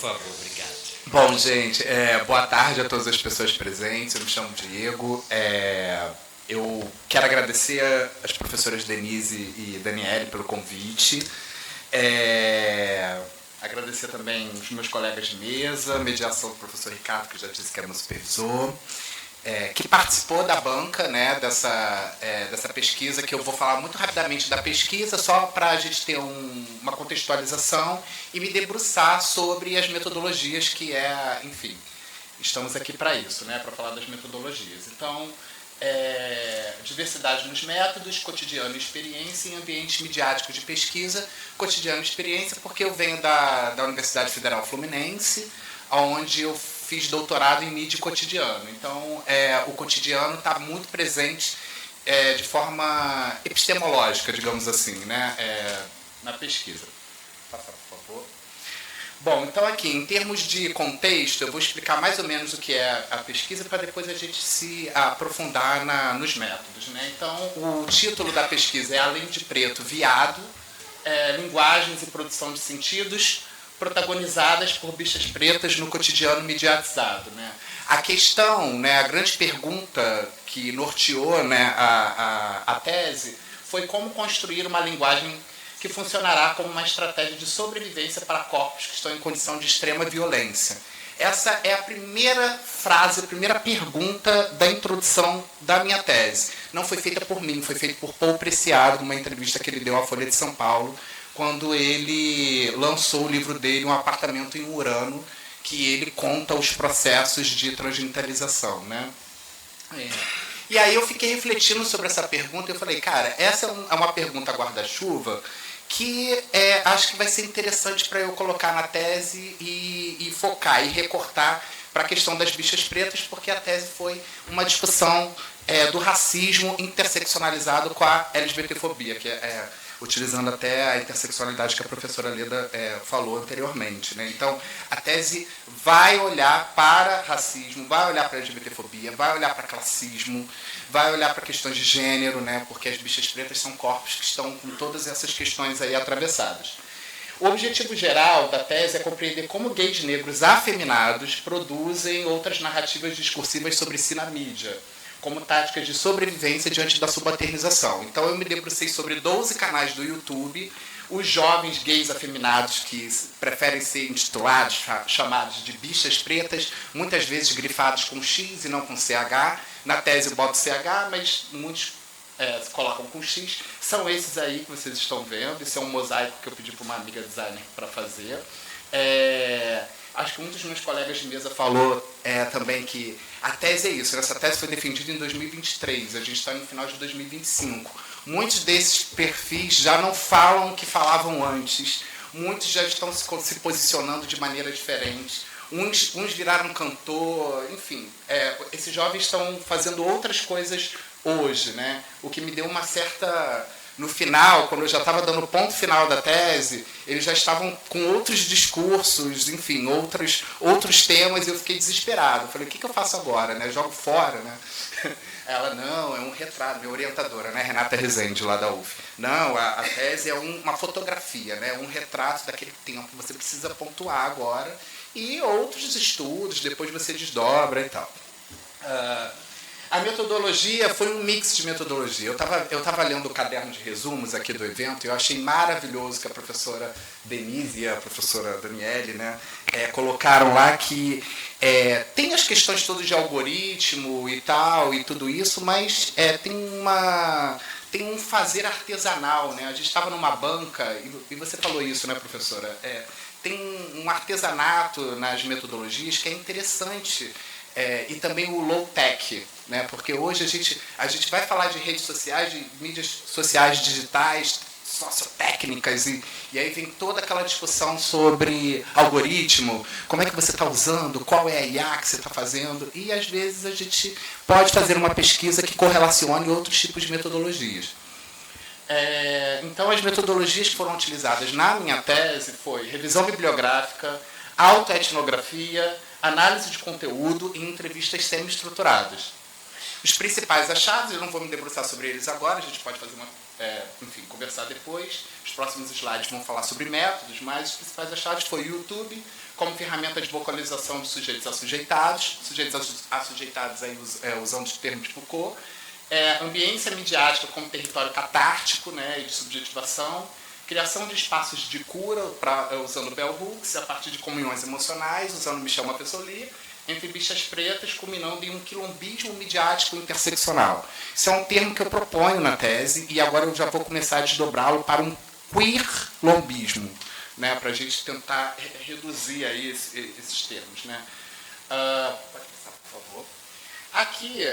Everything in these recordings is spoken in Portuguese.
Por favor, obrigado. Bom, gente, boa tarde a todas as pessoas presentes. Eu me chamo Diego. Eu quero agradecer às professoras Denise e Daniele pelo convite. Agradecer também os meus colegas de mesa, mediação do professor Ricardo, que já disse que é meu supervisor, que participou da banca, né, dessa pesquisa, que eu vou falar muito rapidamente da pesquisa, só para a gente ter uma contextualização e me debruçar sobre as metodologias que enfim, estamos aqui para isso, né, para falar das metodologias. Então, diversidade nos métodos, cotidiano e experiência em ambientes midiáticos de pesquisa, cotidiano e experiência, porque eu venho da Universidade Federal Fluminense, onde eu fiz doutorado em mídia e cotidiano. Então, o cotidiano está muito presente de forma epistemológica, digamos assim, né, na pesquisa. Passa, por favor. Bom, então aqui, em termos de contexto, eu vou explicar mais ou menos o que é a pesquisa para depois a gente se aprofundar nos métodos, né? Então, o título da pesquisa é Além de Preto, Viado, Linguagens e Produção de Sentidos, protagonizadas por bichas pretas no cotidiano mediatizado, né? A questão, né, a grande pergunta que norteou, né, a tese foi como construir uma linguagem que funcionará como uma estratégia de sobrevivência para corpos que estão em condição de extrema violência. Essa é a primeira frase, a primeira pergunta da introdução da minha tese. Não foi feita por mim, foi feita por Paul Preciado, numa entrevista que ele deu à Folha de São Paulo, quando ele lançou o livro dele, Um Apartamento em Urano, que ele conta os processos de transgenitalização, né? E aí eu fiquei refletindo sobre essa pergunta e eu falei, cara, essa é uma pergunta guarda-chuva que acho que vai ser interessante para eu colocar na tese e focar e recortar para a questão das bichas pretas, porque a tese foi uma discussão do racismo interseccionalizado com a LGBTfobia, que utilizando até a interseccionalidade que a professora Leda falou anteriormente, né? Então, a tese vai olhar para racismo, vai olhar para a LGBTfobia, vai olhar para classismo, vai olhar para questões de gênero, né? Porque as bichas pretas são corpos que estão com todas essas questões aí atravessadas. O objetivo geral da tese é compreender como gays negros afeminados produzem outras narrativas discursivas sobre si na mídia, como táticas de sobrevivência diante da subalternização. Então, eu me debrucei sobre 12 canais do YouTube, os jovens gays afeminados que preferem ser intitulados, chamados de bichas pretas, muitas vezes grifados com X e não com CH. Na tese, eu boto CH, mas muitos se colocam com X. São esses aí que vocês estão vendo. Esse é um mosaico que eu pedi para uma amiga designer para fazer. Acho que muitos dos meus colegas de mesa falou também que a tese é isso. Essa tese foi defendida em 2023, a gente está no final de 2025. Muitos desses perfis já não falam o que falavam antes, muitos já estão se posicionando de maneira diferente, uns viraram cantor, enfim. Esses jovens estão fazendo outras coisas hoje, né? O que me deu uma certa... No final, quando eu já estava dando o ponto final da tese, eles já estavam com outros discursos, enfim, outros temas, e eu fiquei desesperado. Eu falei, o que eu faço agora? Né? Jogo fora, né? Ela, não, é um retrato, minha orientadora, né? Renata Rezende, lá da UF. Não, a tese é uma fotografia, né? Um retrato daquele tempo, você precisa pontuar agora, e outros estudos, depois você desdobra e tal. A metodologia foi um mix de metodologia. Eu estava lendo o caderno de resumos aqui do evento e eu achei maravilhoso que a professora Denise e a professora Daniele, né, colocaram lá que tem as questões todas de algoritmo e tal, e tudo isso, mas tem um fazer artesanal, né? A gente estava numa banca, e você falou isso, né, professora? Tem um artesanato nas metodologias que é interessante, e também o low-tech, né? Porque hoje a gente vai falar de redes sociais, de mídias sociais digitais, sociotécnicas, e aí vem toda aquela discussão sobre algoritmo, como é que você está usando, qual é a IA que você está fazendo, e às vezes a gente pode fazer uma pesquisa que correlacione outros tipos de metodologias. Então, as metodologias que foram utilizadas na minha tese foi revisão bibliográfica, autoetnografia, análise de conteúdo e entrevistas semi-estruturadas. Os principais achados, eu não vou me debruçar sobre eles agora, a gente pode fazer conversar depois. Os próximos slides vão falar sobre métodos, mas os principais achados foi YouTube, como ferramenta de vocalização de sujeitos assujeitados, aí usando o termo de Foucault, ambiência midiática como território catártico, né, e de subjetivação, criação de espaços de cura, usando Bell Hooks, a partir de comunhões emocionais, usando Michel Montessori, entre bichas pretas, culminando em um quilombismo midiático interseccional. Isso é um termo que eu proponho na tese, e agora eu já vou começar a desdobrá-lo para um queer-lombismo, né, para a gente tentar reduzir aí esses termos. Né. Pode passar, por favor. Aqui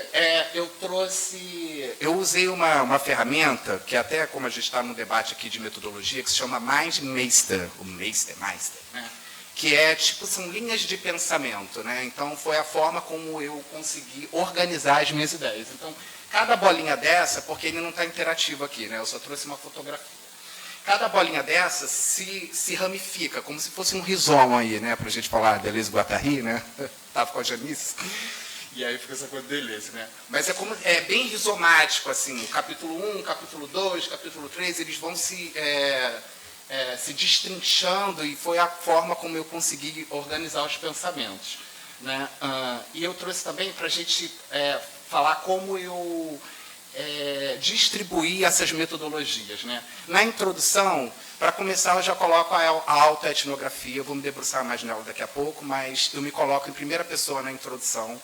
eu usei uma ferramenta, que até como a gente está no debate aqui de metodologia, que se chama MindMeister, o Meister, né? Que são linhas de pensamento, né? Então foi a forma como eu consegui organizar as minhas ideias. Então, cada bolinha dessa, porque ele não está interativo aqui, né? Eu só trouxe uma fotografia. Cada bolinha dessa se ramifica, como se fosse um rizoma aí, né? Para a gente falar de Deleuze e Guattari, né? Estava com a Janice. E aí fica essa coisa delícia, né? Mas é bem rizomático, assim, o capítulo 1, capítulo 2, capítulo 3, eles vão se destrinchando, e foi a forma como eu consegui organizar os pensamentos. Né? E eu trouxe também para a gente falar como eu distribuí essas metodologias. Né? Na introdução, para começar, eu já coloco a autoetnografia, eu vou me debruçar mais nela daqui a pouco, mas eu me coloco em primeira pessoa na introdução,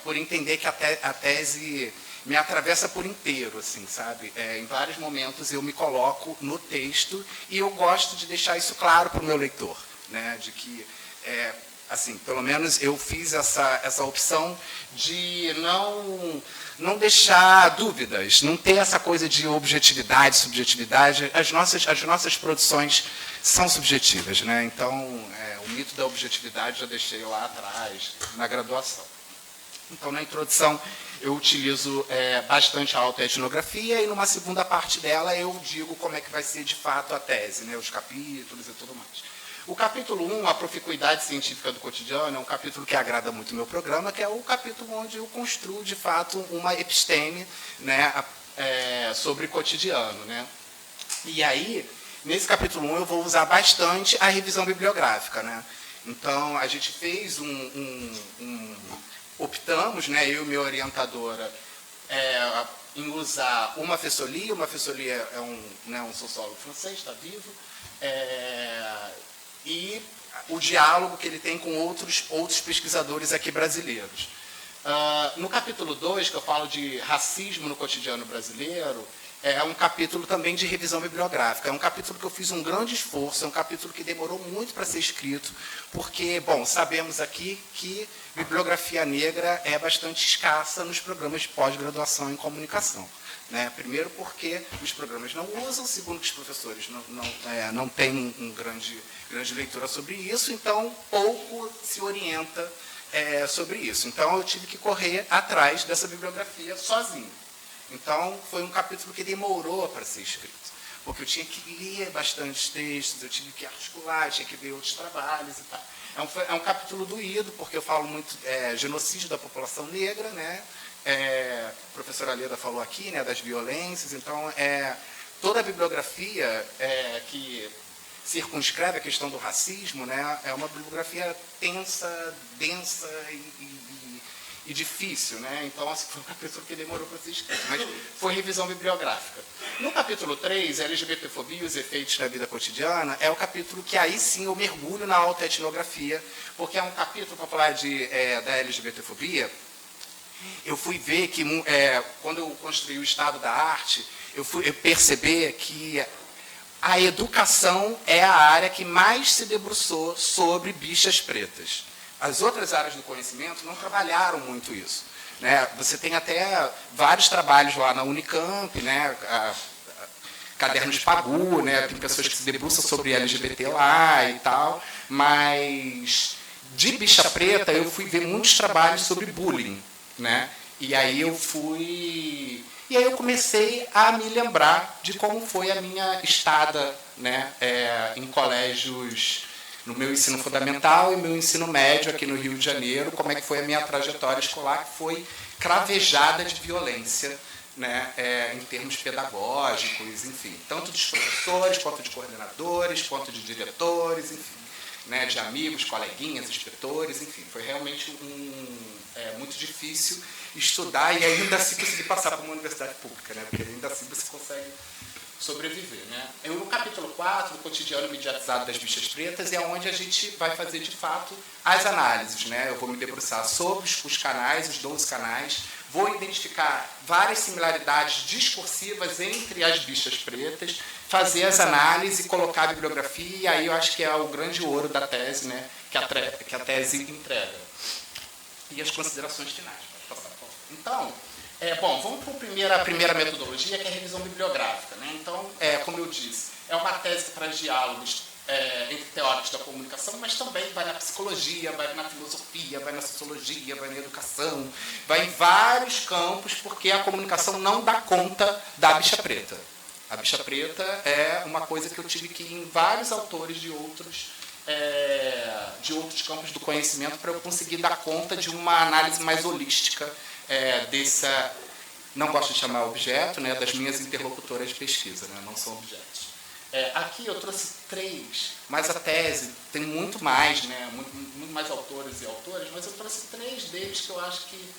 por entender que a tese me atravessa por inteiro, assim, sabe? Em vários momentos eu me coloco no texto, e eu gosto de deixar isso claro para o meu leitor, né? De que, assim, pelo menos eu fiz essa opção de não deixar dúvidas, não ter essa coisa de objetividade, subjetividade. As nossas produções são subjetivas, né? Então, o mito da objetividade já deixei lá atrás, na graduação. Então, na introdução, eu utilizo bastante a autoetnografia, e numa segunda parte dela eu digo como é que vai ser de fato a tese, né? Os capítulos e tudo mais. O capítulo 1, a proficuidade científica do cotidiano, é um capítulo que agrada muito o meu programa, que é o capítulo onde eu construo, de fato, uma episteme, né, sobre cotidiano. Né? E aí, nesse capítulo 1, eu vou usar bastante a revisão bibliográfica. Né? Então, a gente fez optamos, né, eu e minha orientadora, em usar o Montessori. O Montessori é um sociólogo francês, está vivo, e o diálogo que ele tem com outros pesquisadores aqui brasileiros. No capítulo 2, que eu falo de racismo no cotidiano brasileiro, é um capítulo também de revisão bibliográfica. É um capítulo que eu fiz um grande esforço, é um capítulo que demorou muito para ser escrito, porque, bom, sabemos aqui que bibliografia negra é bastante escassa nos programas de pós-graduação em comunicação. Né? Primeiro porque os programas não usam, segundo que os professores não têm grande leitura sobre isso, então pouco se orienta sobre isso. Então eu tive que correr atrás dessa bibliografia sozinho. Então foi um capítulo que demorou para ser escrito, porque eu tinha que ler bastante textos, eu tive que articular, tinha que ver outros trabalhos e tal. É um capítulo doído, porque eu falo muito genocídio da população negra, né? A professora Leda falou aqui, né, das violências. Então, toda a bibliografia que circunscreve a questão do racismo, né, é uma bibliografia tensa, densa e difícil. Né? Então, assim, foi um capítulo que demorou para ser escrito, mas foi revisão bibliográfica. No capítulo 3, LGBTfobia e os efeitos na vida cotidiana, é o capítulo que aí sim eu mergulho na autoetnografia, porque é um capítulo, para falar da LGBTfobia, eu fui ver que, quando eu construí o Estado da Arte, eu percebi que a educação é a área que mais se debruçou sobre bichas pretas. As outras áreas do conhecimento não trabalharam muito isso. Né? Você tem até vários trabalhos lá na Unicamp, né? Cadernos de Pagu, né? Tem pessoas que se debruçam sobre LGBT lá e tal, mas de bicha preta eu fui ver muitos trabalhos sobre bullying. Né? E aí eu comecei a me lembrar de como foi a minha estada, né, em colégios, no meu ensino fundamental e meu ensino médio aqui no Rio de Janeiro, como é que foi a minha trajetória escolar, que foi cravejada de violência, né, em termos pedagógicos, enfim, tanto dos professores, quanto de coordenadores, quanto de diretores, enfim. né, de amigos, coleguinhas, inspetores, enfim, foi realmente muito difícil estudar e ainda assim conseguir passar para uma universidade pública, né, porque ainda assim você consegue sobreviver, né? No capítulo 4, o cotidiano mediatizado das bichas pretas, é onde a gente vai fazer, de fato, as análises, né? Eu vou me debruçar sobre os canais, os 12 canais, vou identificar várias similaridades discursivas entre as bichas pretas, fazer as análises, colocar a bibliografia, e aí eu acho que é o grande ouro da tese, né? Que a tese entrega. E as considerações finais. Pode passar, por favor. Então, bom, vamos para a primeira metodologia, que é a revisão bibliográfica, né? Então, como eu disse, é uma tese que traz diálogos entre teóricos da comunicação, mas também vai na psicologia, vai na filosofia, vai na sociologia, vai na educação, vai em vários campos, porque a comunicação não dá conta da bicha preta. A bicha preta é uma coisa que eu tive que ir em vários autores de outros campos do conhecimento para eu conseguir dar conta de uma análise mais holística dessa, não gosto de chamar objeto, né, das minhas interlocutoras de pesquisa, né, não são objetos. Aqui eu trouxe 3, mas a tese tem muito mais, né, muito mais autores e autoras, mas eu trouxe 3 deles que eu acho que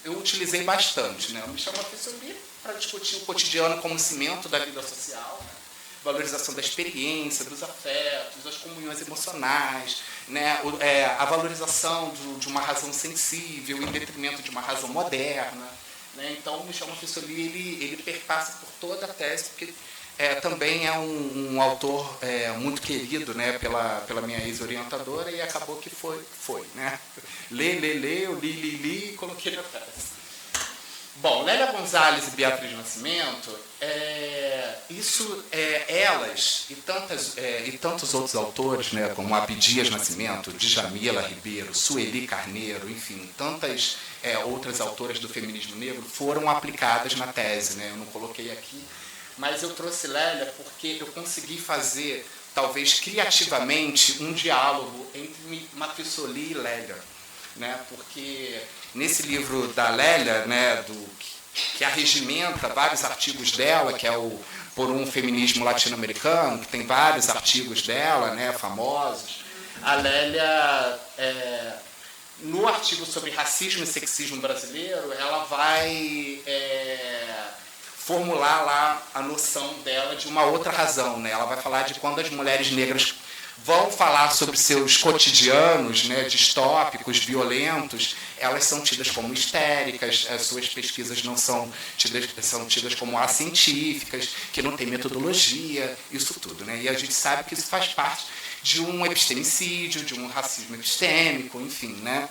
eu utilizei bastante, né. Eu me chamo Fissoli para discutir o cotidiano como cimento da vida social, né, valorização da experiência, dos afetos, das comunhões emocionais, né, a valorização de uma razão sensível em detrimento de uma razão moderna, né. Então, o Michel Monfessoli ele perpassa por toda a tese, porque também é um autor muito querido, né, pela minha ex-orientadora, e acabou que foi, né. Eu li e coloquei na tese. Bom, Lélia Gonzalez e Beatriz Nascimento, elas e tantos outros autores, né, como Abdias Nascimento, Djamila Ribeiro, Sueli Carneiro, enfim, tantas outras autoras do feminismo negro foram aplicadas na tese, né, eu não coloquei aqui, mas eu trouxe Lélia porque eu consegui fazer, talvez criativamente, um diálogo entre Mafissoli e Lélia, né, porque nesse livro da Lélia, né, que arregimenta vários artigos dela, que é o Por um Feminismo Latino-Americano, que tem vários artigos dela, né, famosos, a Lélia, no artigo sobre racismo e sexismo brasileiro, ela vai formular lá a noção dela de uma outra razão, né? Ela vai falar de quando as mulheres negras vão falar sobre seus cotidianos, né, distópicos, violentos, elas são tidas como histéricas, as suas pesquisas não são tidas como acientíficas, que não tem metodologia, isso tudo, né? E a gente sabe que isso faz parte de um epistemicídio, de um racismo epistêmico, enfim, né?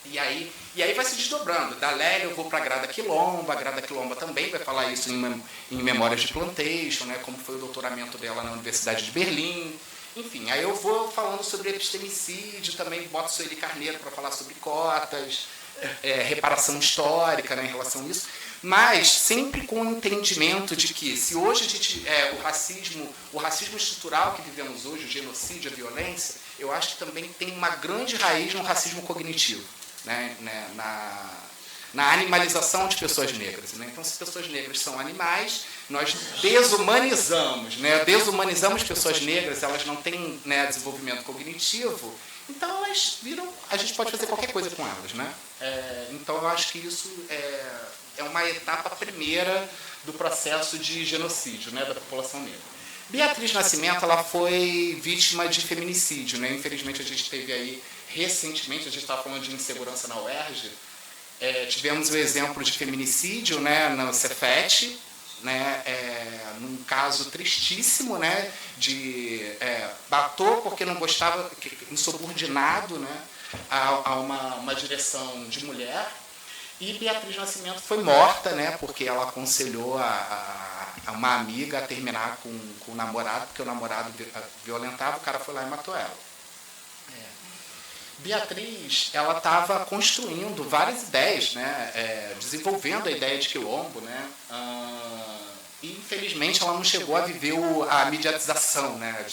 E aí vai se desdobrando. Da Lélia eu vou para a Grada Quilomba. A Grada Quilomba também vai falar isso em Memórias de Plantation, né, como foi o doutoramento dela na Universidade de Berlim. Enfim, aí eu vou falando sobre epistemicídio, também boto Sueli Carneiro para falar sobre cotas, reparação histórica, né, em relação a isso, mas sempre com o entendimento de que, se hoje a gente, o racismo estrutural que vivemos hoje, o genocídio, a violência, eu acho que também tem uma grande raiz no racismo cognitivo, né, na animalização de pessoas negras, né? Então, se pessoas negras são animais, nós desumanizamos, né? Desumanizamos pessoas negras, elas não têm, né, desenvolvimento cognitivo, então elas viram, a gente pode fazer qualquer coisa com elas, né? Então, eu acho que isso é uma etapa primeira do processo de genocídio, né, da população negra. Beatriz Nascimento, ela foi vítima de feminicídio, né? Infelizmente, a gente teve aí, recentemente, a gente estava falando de insegurança na UERJ, tivemos o exemplo de feminicídio, né, no Cefet, né, num caso tristíssimo, né, de batou porque não gostava, insubordinado, né, a uma direção de mulher, e Beatriz Nascimento foi morta, né, porque ela aconselhou a uma amiga a terminar com o namorado, porque o namorado violentava, o cara foi lá e matou ela. Beatriz, ela estava construindo várias ideias, né, desenvolvendo a ideia de quilombo, né, e infelizmente ela não chegou a viver a mediatização, né,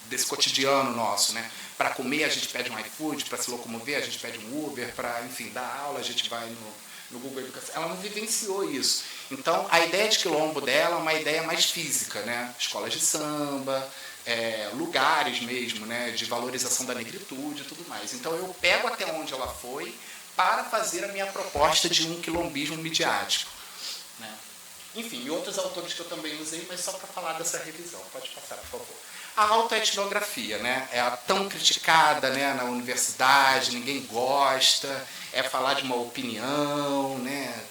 desse cotidiano nosso, né. Para comer a gente pede um iFood, para se locomover a gente pede um Uber, para, enfim, dar aula a gente vai no Google Educação. Ela não vivenciou isso. Então, a ideia de quilombo dela é uma ideia mais física, né, escolas de samba, lugares mesmo, né, de valorização da negritude e tudo mais. Então eu pego até onde ela foi para fazer a minha proposta de um quilombismo midiático, né? Enfim, e outros autores que eu também usei, mas só para falar dessa revisão. Pode passar, por favor. A autoetnografia, né, é tão criticada, né, na universidade, ninguém gosta, é falar de uma opinião, né,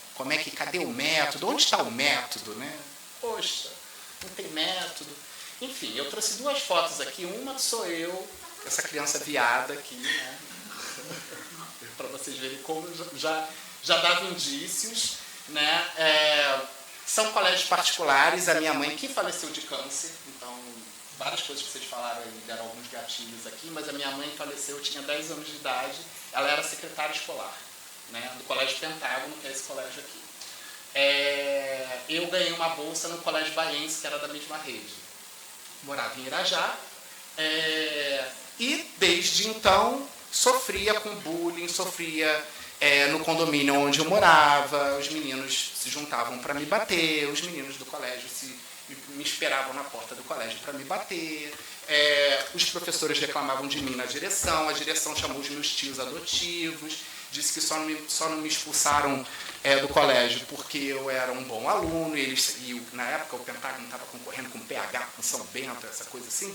cadê o método? Onde está o método, né? Poxa, não tem método. Enfim, eu trouxe duas fotos aqui. Uma sou eu, essa criança viada aqui, né? Para vocês verem como já dava indícios, né? São colégios particulares. A minha mãe, que faleceu de câncer, então várias coisas que vocês falaram aí me deram alguns gatilhos aqui, mas a minha mãe faleceu, eu tinha 10 anos de idade, ela era secretária escolar, né, do Colégio Pentágono, que é esse colégio aqui. Eu ganhei uma bolsa no Colégio Baiense, que era da mesma rede. Morava em Irajá, e desde então sofria com bullying, sofria no condomínio onde eu morava, os meninos se juntavam para me bater, os meninos do colégio me esperavam na porta do colégio para me bater, os professores reclamavam de mim na direção, a direção chamou os meus tios adotivos, disse que só não me expulsaram do colégio porque eu era um bom aluno, e na época o Pentágono estava concorrendo com PH, com São Bento, essa coisa assim,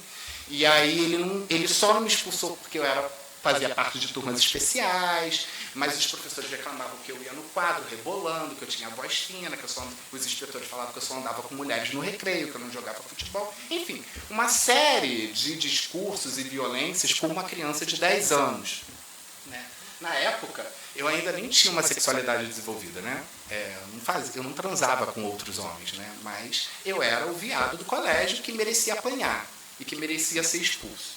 e aí ele só não me expulsou porque eu fazia parte de turmas especiais, mas os professores reclamavam que eu ia no quadro rebolando, que eu tinha voz fina, os inspetores falavam que eu só andava com mulheres no recreio, que eu não jogava futebol. Enfim, uma série de discursos e violências com uma criança de 10 anos. Né? Na época, eu ainda nem tinha uma sexualidade desenvolvida, né? Eu não transava com outros homens, né? Mas eu era o viado do colégio que merecia apanhar e que merecia ser expulso.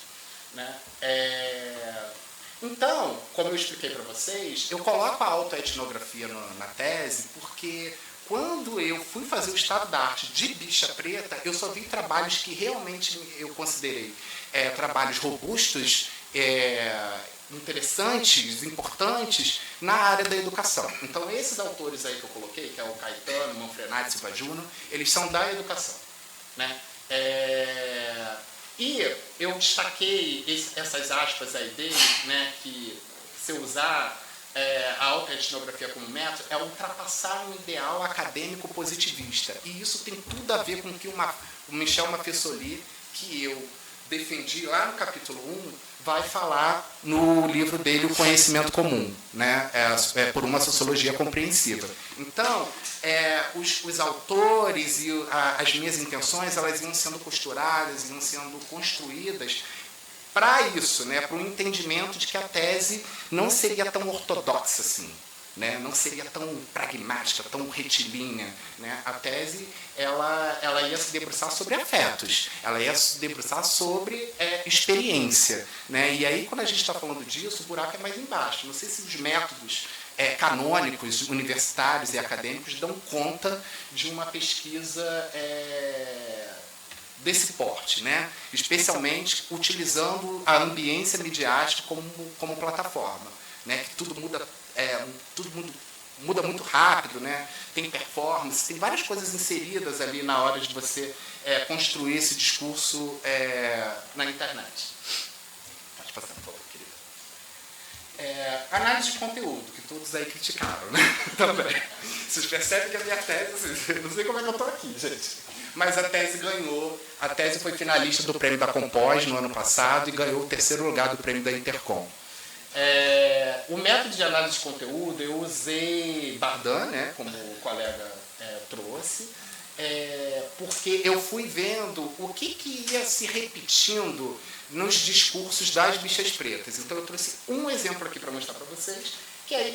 Né? Então, como eu expliquei para vocês, eu coloco a autoetnografia na tese porque quando eu fui fazer o estado da arte de bicha preta, eu só vi trabalhos que realmente eu considerei trabalhos robustos, interessantes, importantes na área da educação. Então, esses autores aí que eu coloquei, que é o Caetano, Manfrenato e Silva Júnior, eles são da educação. Né? E eu destaquei essas aspas aí dele, né, que se eu usar a autoetnografia como método, é ultrapassar um ideal acadêmico positivista. E isso tem tudo a ver com o que o Michel Maffesoli, que eu defendi lá no capítulo 1, vai falar no livro dele, O Conhecimento Comum, né? Por uma sociologia compreensiva. Então, os autores e as minhas intenções, elas iam sendo costuradas, iam sendo construídas para isso, né? Para o entendimento de que a tese não seria tão ortodoxa assim. Né? Não seria tão pragmática, tão retilínea. Né? A tese ela ia se debruçar sobre afetos, ela ia se debruçar sobre experiência. Né? E aí, quando a gente está falando disso, o buraco é mais embaixo. Não sei se os métodos canônicos, universitários e acadêmicos dão conta de uma pesquisa desse porte, né? Especialmente utilizando a ambiência midiática como plataforma. Né? Que tudo muda muito rápido, né? Tem performance, tem várias coisas inseridas ali na hora de você construir esse discurso na internet. Pode passar, por favor, querida. Análise de conteúdo, que todos aí criticaram, né? Também. Vocês percebem que a minha tese, não sei como é que eu estou aqui, gente, mas a tese ganhou, a tese foi finalista do prêmio da Compós no ano passado e ganhou o 3º lugar do prêmio da Intercom. O método de análise de conteúdo, eu usei Bardan, né, como o colega trouxe, porque eu fui vendo o que ia se repetindo nos discursos das bichas pretas. Então eu trouxe um exemplo aqui para mostrar para vocês, que é a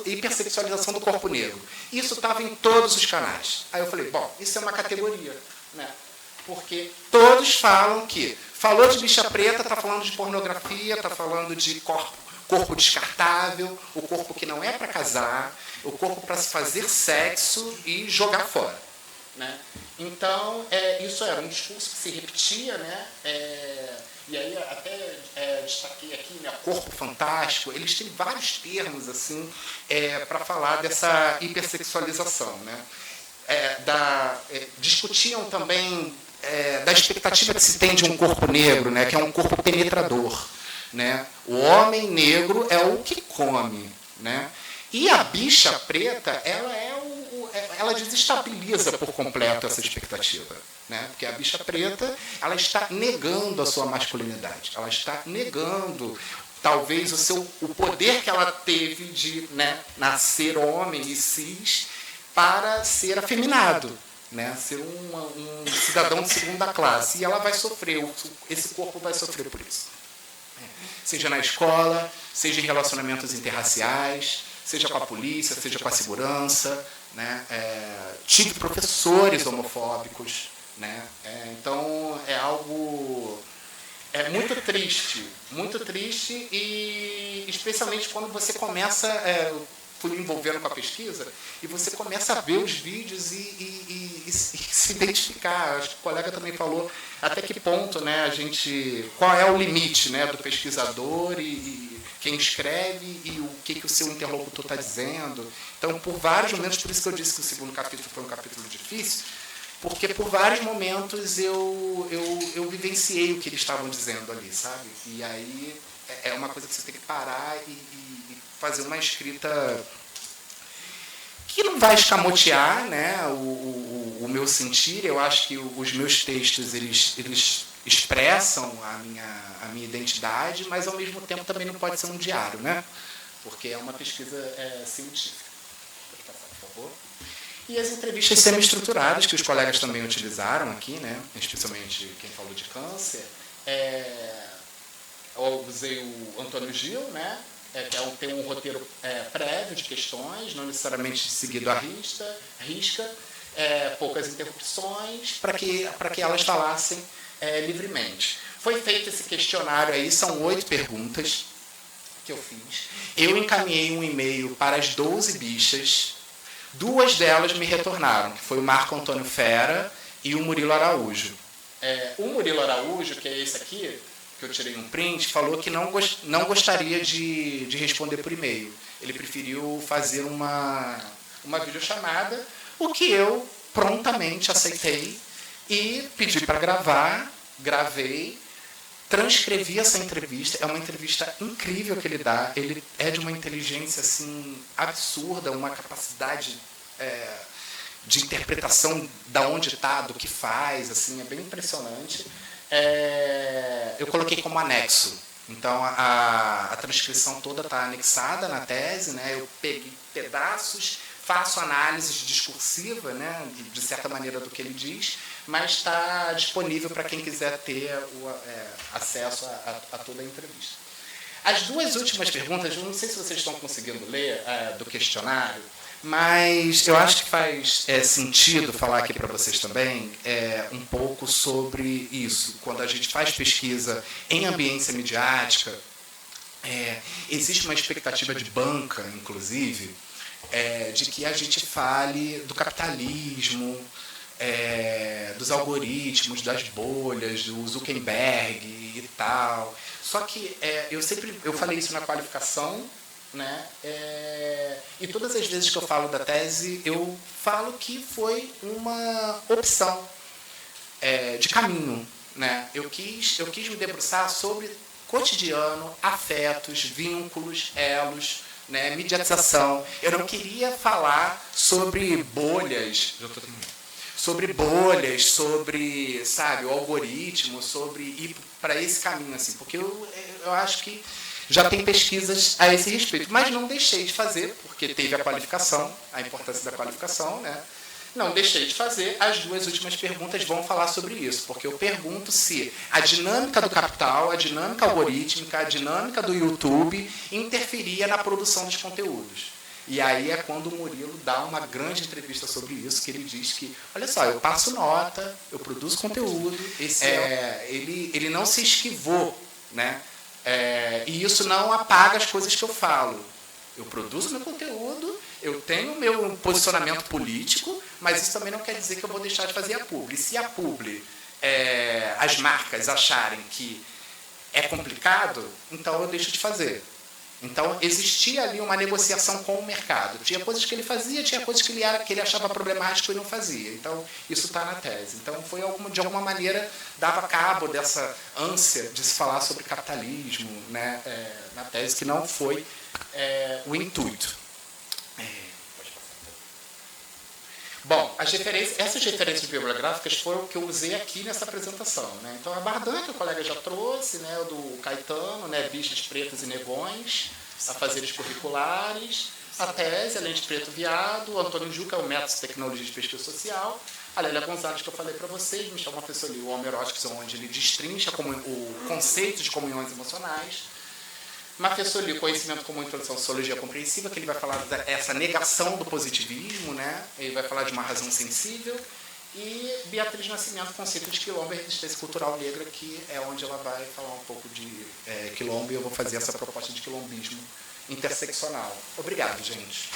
hipersexualização do corpo negro. Isso estava em todos os canais. Aí eu falei, bom, isso é uma categoria, né? Porque todos falam que falou de bicha preta, está falando de pornografia, está falando de corpo descartável, o corpo que não é para casar, o corpo para se fazer sexo e jogar fora. Né? Então, isso era um discurso que se repetia, né? E aí até destaquei aqui, né, corpo fantástico, eles têm vários termos assim, para falar dessa hipersexualização. Né? Discutiam também da expectativa que se tem de um corpo negro, né, que é um corpo penetrador. Né? O homem negro é o que come. Né? E a bicha preta, ela desestabiliza por completo essa expectativa. Né? Porque a bicha preta, ela está negando a sua masculinidade, ela está negando talvez o poder que ela teve de, né, nascer homem e cis para ser afeminado, né? Ser um cidadão de segunda classe. E ela vai sofrer, esse corpo vai sofrer por isso. Seja na escola, seja em relacionamentos interraciais, seja com a polícia, seja com a segurança. Né? Tive professores homofóbicos. Né? Então, é algo muito triste, e especialmente quando você começa, fui me envolvendo com a pesquisa, e você começa a ver os vídeos e se identificar. Acho que o colega também falou até que ponto, né, qual é o limite, né, do pesquisador e quem escreve e o que o seu interlocutor está dizendo. Então, por vários momentos, por isso que eu disse que o segundo capítulo foi um capítulo difícil, porque por vários momentos eu vivenciei o que eles estavam dizendo ali, sabe? E aí é uma coisa que você tem que parar e fazer uma escrita que não vai escamotear, né, o meu sentir. Eu acho que os meus textos eles expressam a minha identidade, mas ao mesmo tempo também não pode ser um diário, né? Porque é uma pesquisa científica. Pode passar, por favor. E as entrevistas semi-estruturadas, que os colegas também utilizaram aqui, né? Especialmente quem falou de câncer. Eu usei o Antônio Gil, né? Tem um roteiro prévio de questões, não necessariamente seguido à risca, poucas interrupções, para que elas falassem livremente. Foi feito esse questionário aí, são 8 perguntas que eu fiz. Eu encaminhei um e-mail para as 12 bichas. 2 delas me retornaram, que foi o Marco Antônio Fera e o Murilo Araújo. O Murilo Araújo, que é esse aqui, que eu tirei um print, falou que não gostaria de responder por e-mail. Ele preferiu fazer uma videochamada, o que eu prontamente aceitei e pedi para gravar, gravei, transcrevi essa entrevista. É uma entrevista incrível que ele dá. Ele é de uma inteligência assim absurda, uma capacidade de interpretação da onde está, do que faz, assim, é bem impressionante. Eu coloquei como anexo. Então, a transcrição toda está anexada na tese, né? Eu peguei pedaços, faço análise discursiva, né, de certa maneira, do que ele diz, mas está disponível para quem quiser ter acesso a toda a entrevista. As 2 últimas perguntas, eu não sei se vocês estão conseguindo ler do questionário, mas eu acho que faz sentido falar aqui para vocês também um pouco sobre isso. Quando a gente faz pesquisa em ambiência midiática, existe uma expectativa de banca, inclusive, de que a gente fale do capitalismo, dos algoritmos, das bolhas, do Zuckerberg e tal. Só que eu falei isso na qualificação, né? E todas as vezes que eu falo da tese, eu falo que foi uma opção de caminho, né? Eu quis me debruçar sobre cotidiano, afetos, vínculos, elos, né? Mediatização. Eu não queria falar sobre bolhas, sobre, sabe, o algoritmo, sobre ir para esse caminho, assim, porque eu acho que já tem pesquisas a esse respeito, mas não deixei de fazer, porque teve a qualificação, a importância da qualificação, né? Não deixei de fazer. As 2 últimas perguntas vão falar sobre isso, porque eu pergunto se a dinâmica do capital, a dinâmica algorítmica, a dinâmica do YouTube interferia na produção dos conteúdos. E aí é quando o Murilo dá uma grande entrevista sobre isso, que ele diz que, olha só, eu passo nota, eu produzo conteúdo, ele não se esquivou, né? E isso não apaga as coisas que eu falo. Eu produzo meu conteúdo, eu tenho meu posicionamento político, mas isso também não quer dizer que eu vou deixar de fazer a publi. Se a publi, as marcas acharem que é complicado, então eu deixo de fazer. Então, existia ali uma negociação com o mercado. Tinha coisas que ele fazia, tinha coisas que ele achava problemático e não fazia. Então, isso está na tese. Então, foi de alguma maneira, dava cabo dessa ânsia de se falar sobre capitalismo, né, na tese, que não foi o intuito. Bom, essas referências bibliográficas foram o que eu usei aqui nessa apresentação. Né? Então, a Bardan, que o colega já trouxe, né, o do Caetano, né, Bichas Pretas e Negões, Afazeres Curriculares, a tese, a Lente Preto Viado, o Antônio Juca, o Métodos e Tecnologias de Pesquisa Social, a Lélia Gonzalez, que eu falei para vocês, Michel Montessori, o Homo Erótico, onde ele destrincha o conceito de comunhões emocionais. Maffesoli, Conhecimento como Introdução à Sociologia Compreensiva, que ele vai falar dessa negação do positivismo, né? Ele vai falar de uma razão sensível. E Beatriz Nascimento, Conceito de Quilombo e Resistência Cultural Negra, que é onde ela vai falar um pouco de quilombo, e eu vou fazer essa proposta de quilombismo interseccional. Obrigado, gente.